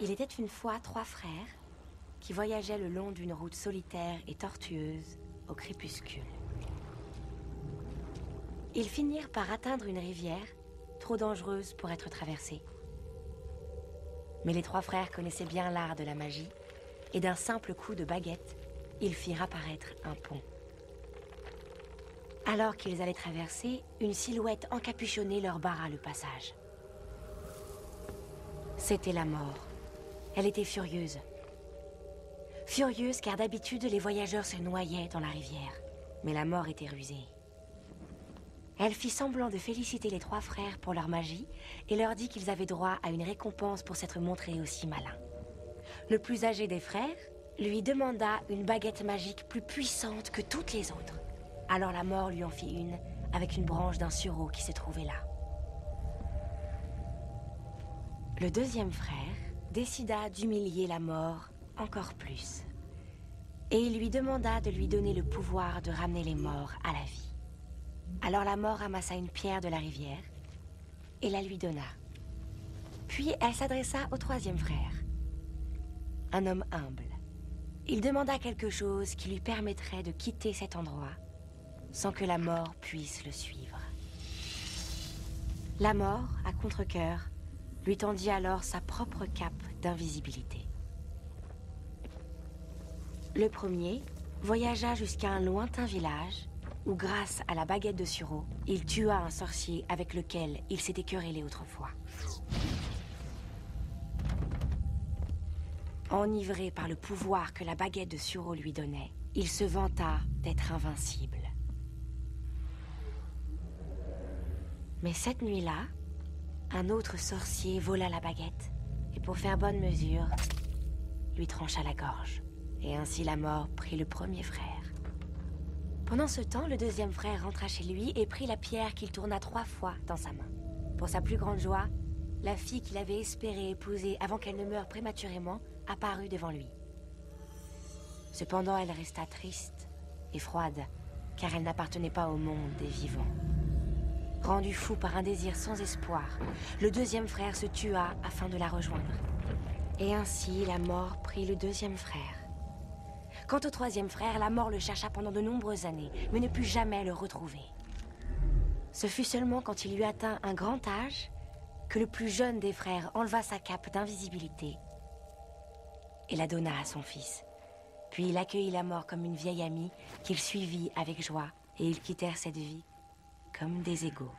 Il était une fois 3 frères qui voyageaient le long d'une route solitaire et tortueuse au crépuscule. Ils finirent par atteindre une rivière trop dangereuse pour être traversée. Mais les 3 frères connaissaient bien l'art de la magie et d'un simple coup de baguette, ils firent apparaître un pont. Alors qu'ils allaient traverser, une silhouette encapuchonnée leur barra le passage. C'était la mort. Elle était furieuse. Furieuse car d'habitude, les voyageurs se noyaient dans la rivière. Mais la mort était rusée. Elle fit semblant de féliciter les 3 frères pour leur magie et leur dit qu'ils avaient droit à une récompense pour s'être montrés aussi malins. Le plus âgé des frères lui demanda une baguette magique plus puissante que toutes les autres. Alors la mort lui en fit une avec une branche d'un sureau qui se trouvait là. Le deuxième frère décida d'humilier la mort encore plus. Et il lui demanda de lui donner le pouvoir de ramener les morts à la vie. Alors la mort ramassa une pierre de la rivière et la lui donna. Puis elle s'adressa au troisième frère, un homme humble. Il demanda quelque chose qui lui permettrait de quitter cet endroit sans que la mort puisse le suivre. La mort, à contre-cœur, lui tendit alors sa propre cape d'invisibilité. Le premier voyagea jusqu'à un lointain village où, grâce à la baguette de sureau, il tua un sorcier avec lequel il s'était querellé autrefois. Enivré par le pouvoir que la baguette de sureau lui donnait, il se vanta d'être invincible. Mais cette nuit-là, un autre sorcier vola la baguette et pour faire bonne mesure, lui trancha la gorge. Et ainsi la mort prit le premier frère. Pendant ce temps, le deuxième frère rentra chez lui et prit la pierre qu'il tourna 3 fois dans sa main. Pour sa plus grande joie, la fille qu'il avait espéré épouser avant qu'elle ne meure prématurément apparut devant lui. Cependant, elle resta triste et froide, car elle n'appartenait pas au monde des vivants. Rendu fou par un désir sans espoir, le deuxième frère se tua afin de la rejoindre. Et ainsi, la mort prit le deuxième frère. Quant au troisième frère, la mort le chercha pendant de nombreuses années, mais ne put jamais le retrouver. Ce fut seulement quand il eut atteint un grand âge que le plus jeune des frères enleva sa cape d'invisibilité et la donna à son fils. Puis il accueillit la mort comme une vieille amie qu'il suivit avec joie et ils quittèrent cette vie comme des égaux.